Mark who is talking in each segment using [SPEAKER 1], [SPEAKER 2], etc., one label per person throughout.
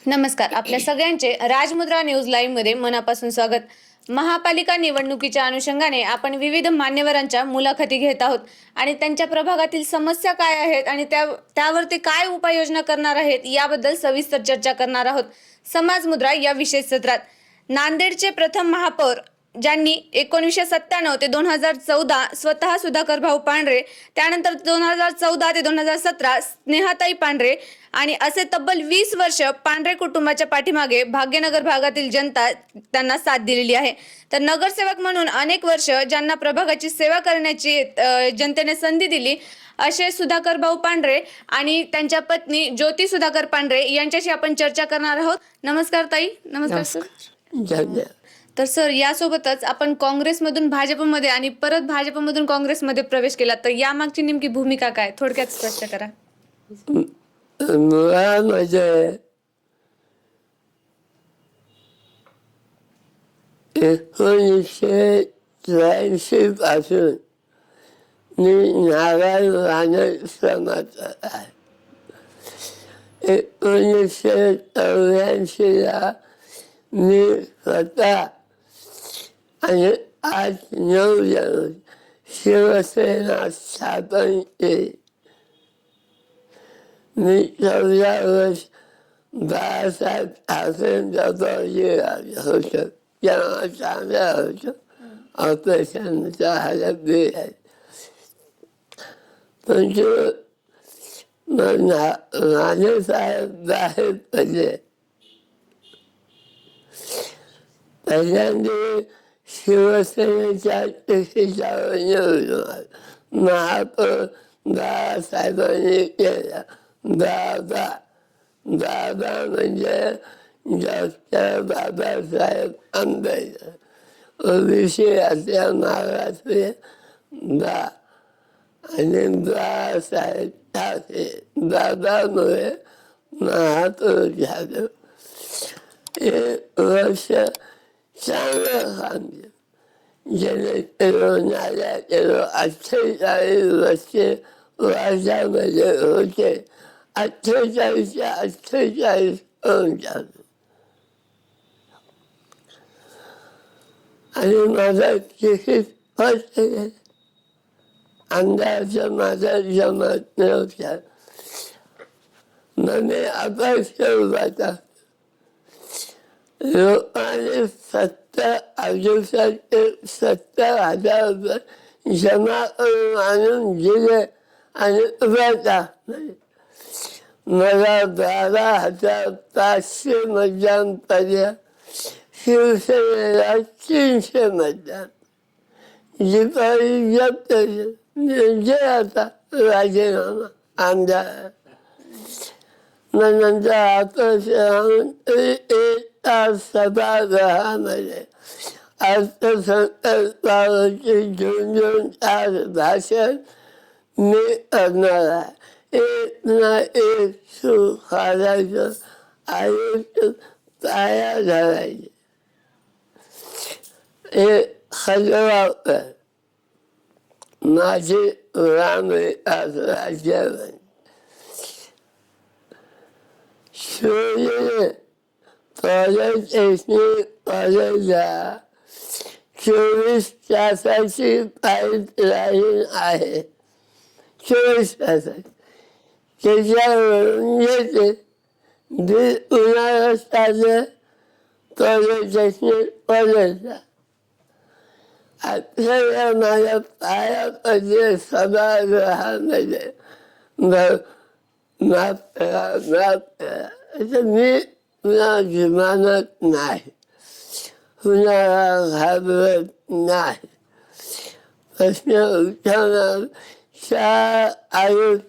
[SPEAKER 1] नमस्कार. आपल्या सगळ्यांचे राजमुद्रा न्यूज लाईव्ह मध्ये मनापासून स्वागत. महापालिका निवडणुकीच्या अनुषंगाने आपण विविध मान्यवरांच्या मुलाखती घेत आहोत आणि त्यांच्या प्रभागातील समस्या काय आहेत आणि त्यावरती काय उपाययोजना करणार आहेत याबद्दल सविस्तर चर्चा करणार आहोत. समाज मुद्रा या विशेष सत्रात नांदेडचे प्रथम महापौर ज्यांनी 1997 ते 2014 स्वतः सुधाकर भाऊ पांढरे, त्यानंतर 2014 ते 2017 स्नेहाताई पांढरे आणि असे तब्बल 20 वर्ष पांढरे कुटुंबाच्या पाठीमागे भाग्यनगर भागातील जनता त्यांना साथ दिलेली आहे. तर नगरसेवक म्हणून अनेक वर्ष ज्यांना प्रभागाची सेवा करण्याची जनतेने संधी दिली असे सुधाकर भाऊ पांढरे आणि त्यांच्या पत्नी ज्योती सुधाकर पांढरे यांच्याशी आपण चर्चा करणार आहोत. नमस्कार ताई. नमस्कार सर. तर सर, यासोबतच आपण काँग्रेसमधून भाजपमध्ये आणि परत भाजपमधून काँग्रेसमध्ये प्रवेश केला, तर यामागची नेमकी भूमिका काय, थोडक्यात स्पष्ट करा.
[SPEAKER 2] मुळामध्ये 1983 पासून मी नारायण राणे समाजात आहे. 1984 मी स्वतः आणि 8-9 जण शिवसेना स्थापन केली. मी 14 वर्ष बाळासाहेब ठाकरेंचा होतो. तेव्हा चांगला होतो. ऑपरेशनचा हालत आहे. पण राणेसाहेब बाहेर पडले. पहिल्यांदा शिवसेनेच्या तिकिटावर निवडून महापौर बाळासाहेबांनी केला. दादा म्हणजे डॉक्टर बाबासाहेब आंबेडकर, ओबीसी असल्या महाराष्ट्रीय आणि बाळासाहेब ठाकरे दादामुळे महापौर झालं. एक वर्ष चांगलं काम केलं. जेणेकरून 48 वर्षे वर्षामध्ये होते. 48 होऊन झालं. आणि माझा तिकीट फर्स्ट गेलं. अंदाज माझा जमत नव्हता. मी अपक्ष उभा टाकला. लोकांनी 70,000 रुपये जमा करून आणून दिले आणि उभा टाकले. मला 12,500 मतदान पडलं. शिवसेनेला 300 मतदान. जिपाई जप्त म्हणजे आता राजीनामा आमदार. मग नंतर आपण सभागृहामध्ये अर्थसंकल्पावरची 2-2 तास भाषण मी करणार आहे. एक ना एक सुख करायचं, आयुष्य पाया धरायचे. हे खजवाकर माझी रामविकास राज्यामध्ये शिवसेने कॉलेजला 24 तासाची पाईपलाईन आहे. 24 तासाची त्याच्यावरून येते. उन्हाळ्यात चाललं कॉलेजला. आपल्याला माझ्या पायामध्ये सभागृहामध्ये माफ करा असं मी कुणाची मानत नाही, कुणाला घाबरत नाही. प्रश्न उठवणार 4 आयुष्य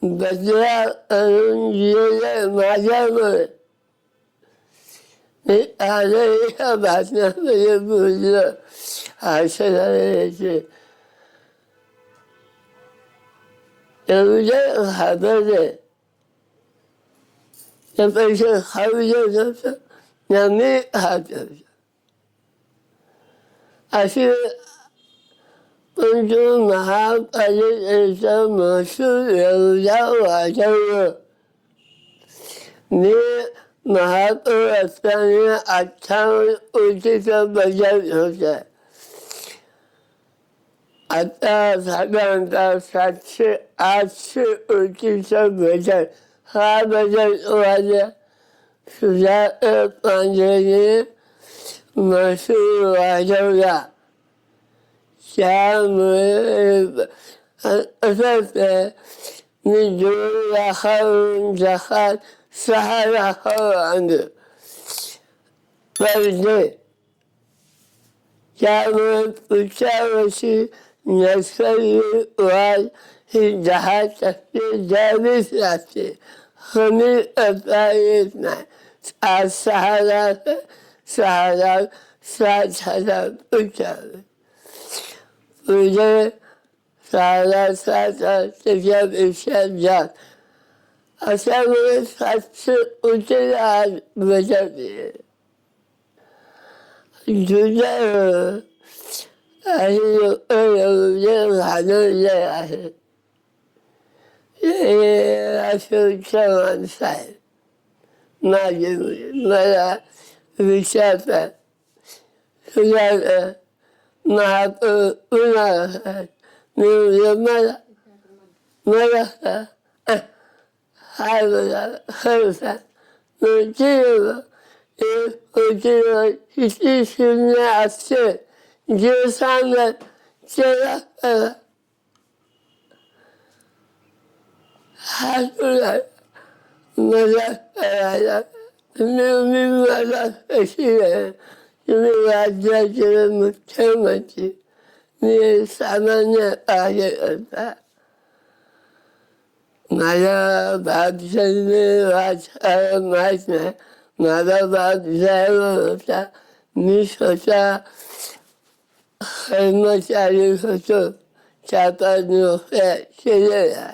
[SPEAKER 2] बदला करून गेले माझ्यामुळे. मी आजही एका बातम्यामध्ये बोललं हसण्याचे. एवढे घाबरले ते पैसे खाऊ देत होतं ना मी खात होतो. अशी परंतु महापालिकेचा महसूल एवढा वाढवलं. मी महापौर असताना 58 कोटीचा बजेट होता. आता साधारणतः 700-800 कोटीचा बजेट हा बजेट वाढला. सुधाकर पांढरेने महसूल वाढवला. त्यामुळे असं मी 2 लाखावरून जहाज 6 लाखावर आणलं पर डे. त्यामुळे पुढच्या वर्षी नैसर्गिक वाढ ही 10% द्यावीच लागते. कमी करता येत नाही. आज 6 लाख 6,60,000 पुढच्या पुढे 6,60,000 त्याच्यापेक्षा जास्त. अशामुळे 700 कोटीला आज बचत आहे. दुसरं काही लोक एवढे घालवले आहेत. हे अशोकच्या माणसं आहेत. माझे मला विचारतात सुधाकर महापौर कुणाला मी मला हाय बघा खरं सांग किती शून्य असते जे सांगत त्याला करा. हा तुला मला करायला मी मला कशी आहे. तुम्ही राज्याचे मुख्यमंत्री, मी सामान्य कार्यकर्ता. माझा बापशाने वाचायला माहीत नाही. माझा बाप ड्रायव्हर होता. मी स्वतः कर्मचारी होतो. 4-5 नोकऱ्या केलेल्या.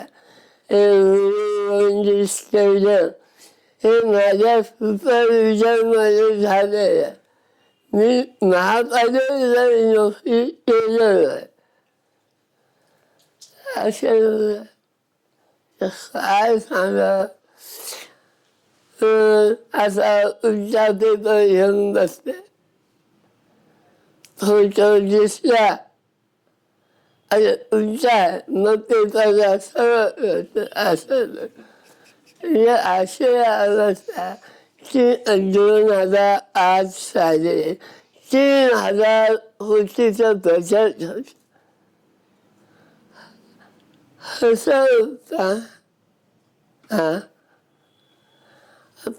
[SPEAKER 2] हे माझ्या सुपरविजनमध्ये झालेलं आहे. मी महापालिकेला नोकरी केलेलं आहे. असं काय सांगा. असा उच्चा पेपर घेऊन बसते. फोटो दिसला आणि उंचा आहे मग पेपरला सरळ असं अशी अवस्था की 2008 साली 3,000 कोटीचं बजेट होतं. असं होता. हां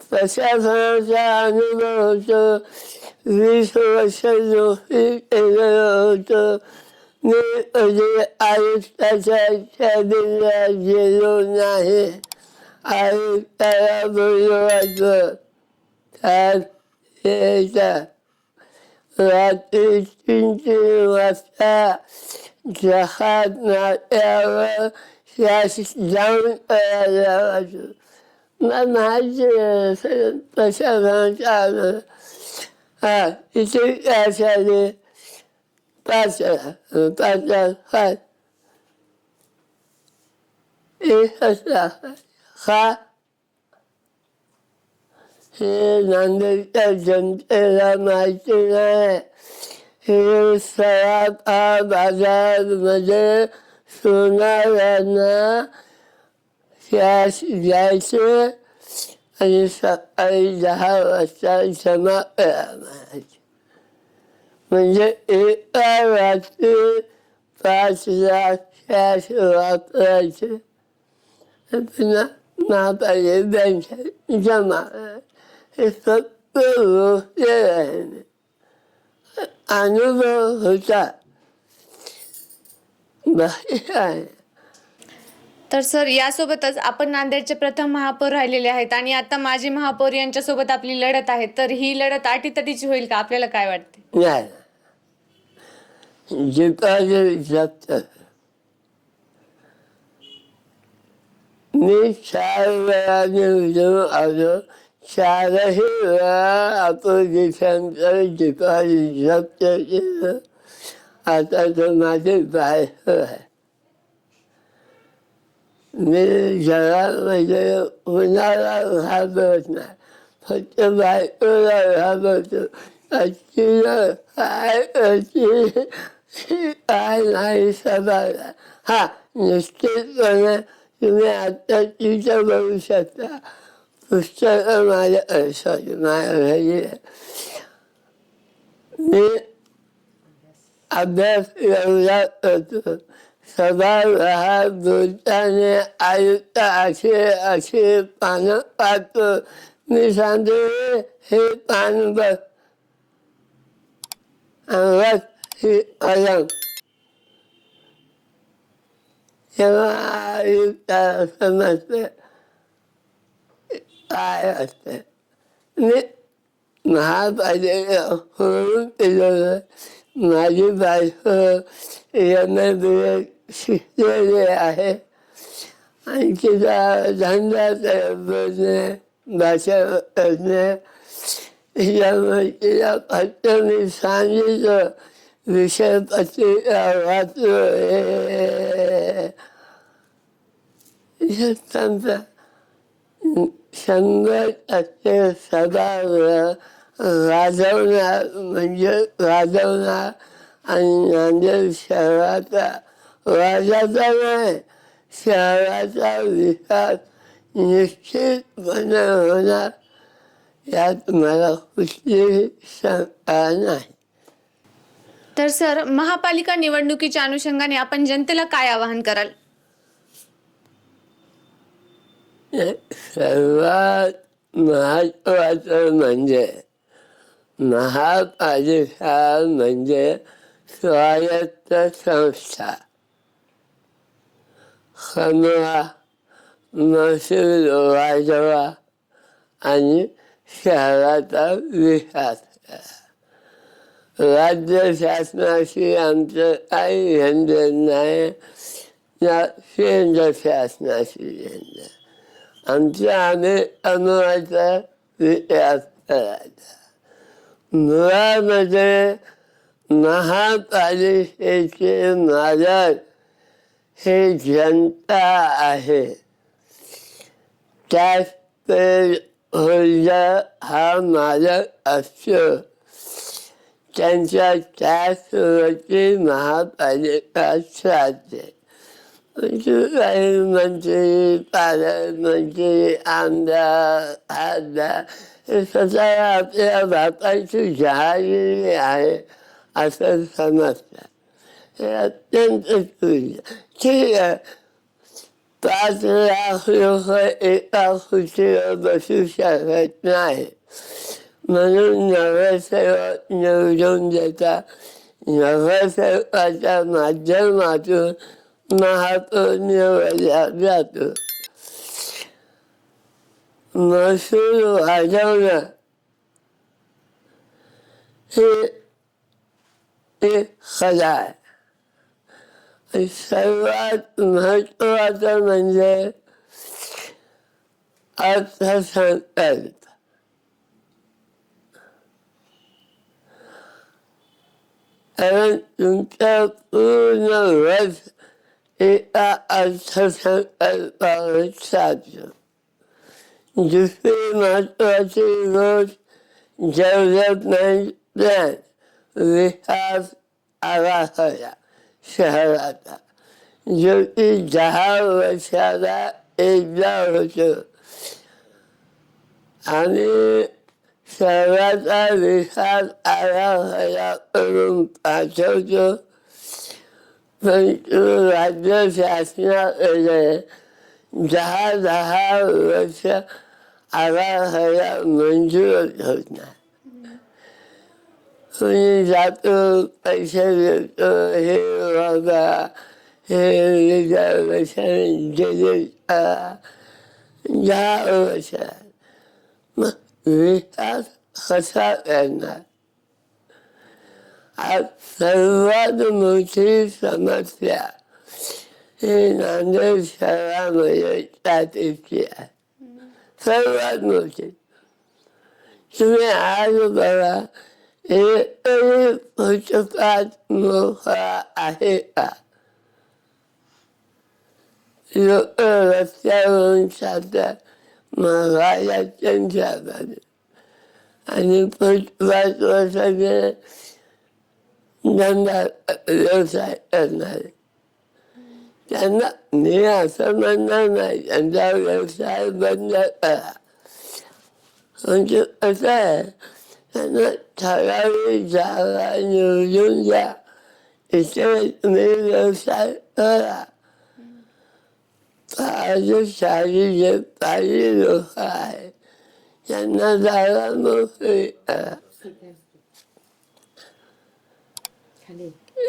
[SPEAKER 2] प्रशासनाचा अनुभव होतो. 20 वर्ष नोकरी केलेलं होतं. मी कधी आयुक्ताच्या कॅबिनला गेलो नाही. आयुक्ताला बोलवायचं त्यात यायचा. रात्री 3-3 वाजता जहाज नाट्यावर जाऊन करायला लावायचं. मला माहिती आहे प्रशासनाचा अनुभव. हां इथे काय झाले 5 लाख हा हे नांदेडच्या जनतेला माहिती नाही. हे सराफा बाजारमध्ये सोनाऱ्यांना कॅश द्यायचे आणि सकाळी 10 वाजता जमा करायचे. म्हणजे एका रात्री 5 लाख कॅश वापरायचे. पुन्हा महापालिका बँकेत जमा. हे फक्त गोष्टी आहे. अनुभव होता. बाकी काय.
[SPEAKER 1] तर सर यासोबतच आपण नांदेडचे प्रथम महापौर राहिलेले आहेत आणि आता माजी महापौर यांच्यासोबत आपली लढत आहे. तर ही लढत अटीतटीची होईल का आपल्याला काय वाटते?
[SPEAKER 2] नाही जिंकायचे जगत. मी 4 वेळा निवडून आलो. 4ही वेळा अपोजिशनकडे जिंकायचे जप्त केलं. आता तो माझे बायको आहे. मी जगामध्ये कुणाला घाबरत नाही. फक्त बायकोला घाबरतो. तिला काय नाही सांभाळला. हा, निश्चितपणे तुम्ही आता तिचं बघू शकता. पुस्तकं माझ्या सॉरी माझ्या घरी आहे. मी अभ्यास एवढा करतो. सभागृहात बोलताना आयुक्त असे पानं पाहतो. मी सांगतो हे पान बघ आणि ही अलंग. तेव्हा आयुक्ताला समजतं काय असतं. मी महापालिका होऊन गेलो. माझी बायको MA शिकलेली आहे आणि तिचा धंदा बोलणे भाषा करणे. त्यामुळे तिला फक्त मी सांगितलं विषय पत्रिका वाचलो हे समजा 100% सभागृह गाजवणार म्हणजे गाजवणार. आणि नांदेड शहराचा वाजाचा नाही, शहराचा विकास निश्चितपणे होणार यात मला कुठलीही शंका नाही.
[SPEAKER 1] तर सर, महापालिका निवडणुकीच्या अनुषंगाने आपण जनतेला काय आवाहन कराल?
[SPEAKER 2] सर्वात महत्त्वाचं म्हणजे महापालिका म्हणजे स्वायत्त संस्था. कमवा, महसूल वाजवा आणि शहराचा विकास करा. राज्य शासनाशी आमचं काही घेणं नाही ना केंद्र शासनाशी घेणं. आम्ही अनुभवाचा विकास करायचा. मुळामध्ये महापालिकेचे मालक हे जनता आहे. टॅक्सपेयर होल्डर हा मालक असतो. त्यांच्या टॅक्सवरती महापालिका चालते. काही मंत्री, पालकमंत्री, आमदार, खासदार हे स्वतः आपल्या बापाची जहागिरी आहे असं समजतात. हे अत्यंत चुकीचं. ठीक आहे, 5 लाख लोक एका खुर्चीवर बसू शकत नाही म्हणून नगरसेवक निवडून देतात. नगरसेवकाच्या माध्यमातून महापौर निवडला जातो. महसूल वाढवणं हे खरं आहे. सर्वात महत्त्वाचं म्हणजे अर्थसंकल्प. कारण तुमचं पूर्ण वर्ष एका अर्थसंकल्पावर चालतो. दुसरी महत्त्वाची गोष्ट डेव्हलपमेंट प्लॅन, विकास आराखडा शहराचा, जो की 10 वर्षाला एकदा होतो. आणि शहराचा विकास आराखडा करून पाठवतो. पण राज्य शासनाकडे 10 वर्ष आराखडा मंजूर होत नाही. कोणी जातो, पैसे देतो, हे बघा, हे रिझर्वेशन दिले 10 वर्ष. मग विकास कसा करणार? आज सर्वात मोठी समस्या ही नांदेड शहरामध्ये ट्रॅफिकची आहे. सर्वात मोठी. तुम्ही आज बघा, एकही फुटपाथ मोकळा आहे का? लोक रस्त्यावरून चालतात, महागाई त्यांच्याकडे. आणि 5 वर्षाचे धंदा व्यवसाय करणारे. त्यांना मी असं म्हणणार नाही त्यांचा व्यवसाय बंद करा. म्हणजे कसं आहे, त्यांना ठराविक जागा निवडून द्या, इथे तुम्ही व्यवसाय करा. शाही जे काही लोक आहेत त्यांना जागा मोकळी करा.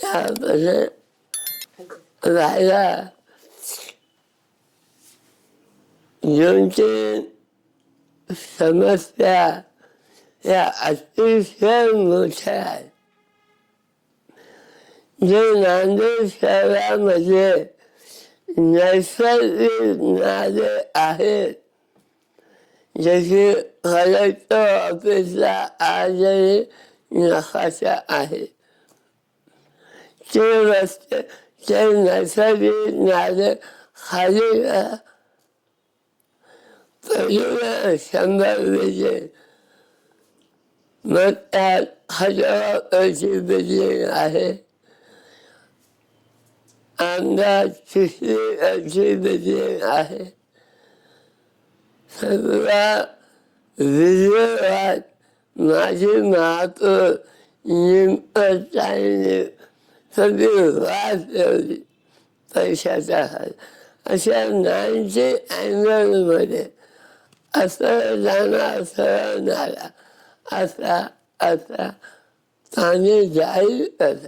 [SPEAKER 2] यामध्ये राहिला 2-3 समस्या या अतिशय मोठ्या आहेत. जे नांदेड शहरामध्ये नैसर्गिक नाले आहेत, जसे कलेक्टर ऑफिसला आजही नकाशा आहे, ते रस्ते ते नैसर्गिक नाले खाली पहिल्या 100 विजेल, मग त्यात 1000 बिल्डिंग आहे. आमदार 60 बिल्डिंग आहे. सगळा विजयवाद माझी महापौर निमताईने सगळी वाद ठेवली पैशाचा हाल. अशा 90 अँगलमध्ये असं जाणार सरळ नाला, असा पाणी जाईल कसं,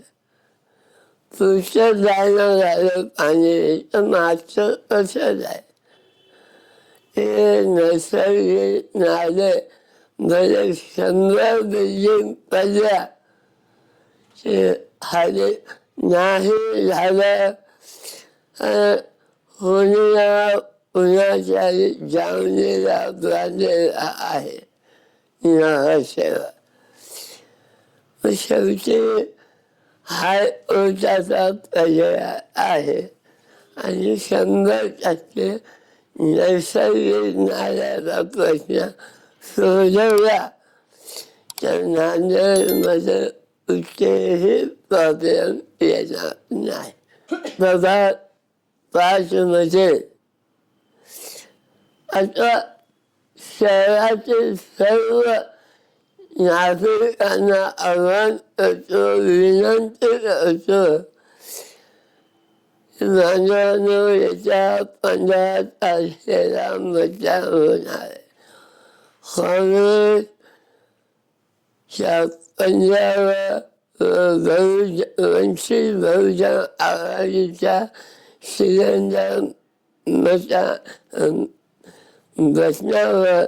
[SPEAKER 2] पुढचं जाणं झालं पाणी तर मागचं कसं जाईल. हे नैसर्गिक नाले भले 100 बिल्डिंग पडल्या ते खाली नाही झालं. होणीला पुण्याच्या जावणीला बांधलेला आहे नगरसेवक. शेवटी हायकोर्टाचा पर्याय आहे आणि 100% नैसर्गिक नाल्याचा प्रश्न सोडवला तर नांदेडमध्ये कुठेही प्रॉब्लेम येणार नाही. प्रभाग 5मध्ये आता शहरातील सर्व नागरिकांना आव्हान करतो, विनंती करतो, बांधवांनो, येत्या 15 तारखेला मतदान होणार आहे. काँग्रेसच्या पंजाब वंचित बहुजन आघाडीच्या सिलेंडर बसण्यावर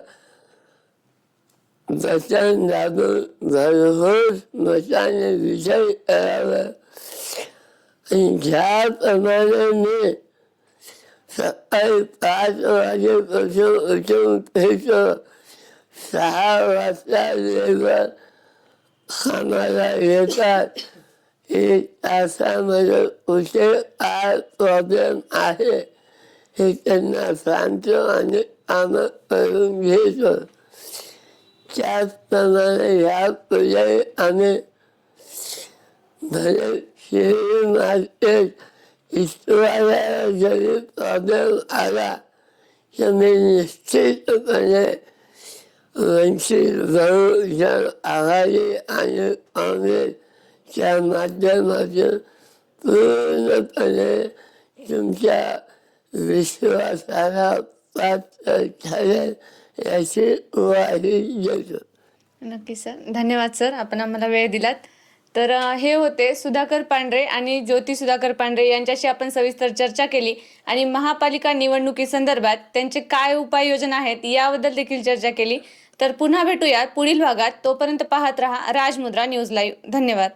[SPEAKER 2] बटन दाबून भरघोस मताने विजय करावा. आणि ज्याप्रमाणे मी सकाळी 5 वाजेपासून उठून फिरतो, 6 वाजता लेबर आम्हाला येतात. 1 तासामध्ये कुठे काय प्रॉब्लेम आहे हे त्यांना सांगतो आणि कामं करून घेतो. त्याचप्रमाणे यापुढे आम्ही भले शेअर मार्केट इस्टवाल्याला जरी प्रॉब्लेम आला तर मी निश्चितपणे वंचित बहुजन आघाडी आणि काँग्रेसच्या माध्यमातून पूर्णपणे तुमच्या विश्वासाला पात्र ठरेल याची ग्वाही देतो.
[SPEAKER 1] नक्की सर, धन्यवाद सर, आपण आम्हाला वेळ दिलात. तर हे होते सुधाकर पांढरे आणि ज्योती सुधाकर पांढरे यांच्याशी आपण सविस्तर चर्चा केली आणि महापालिका निवडणुकीसंदर्भात त्यांचे काय उपाययोजना आहेत याबद्दल देखील चर्चा केली. तर पुन्हा भेटूयात पुढील भागात. तोपर्यंत पाहत रहा राजमुद्रा न्यूज लाईव्ह. धन्यवाद.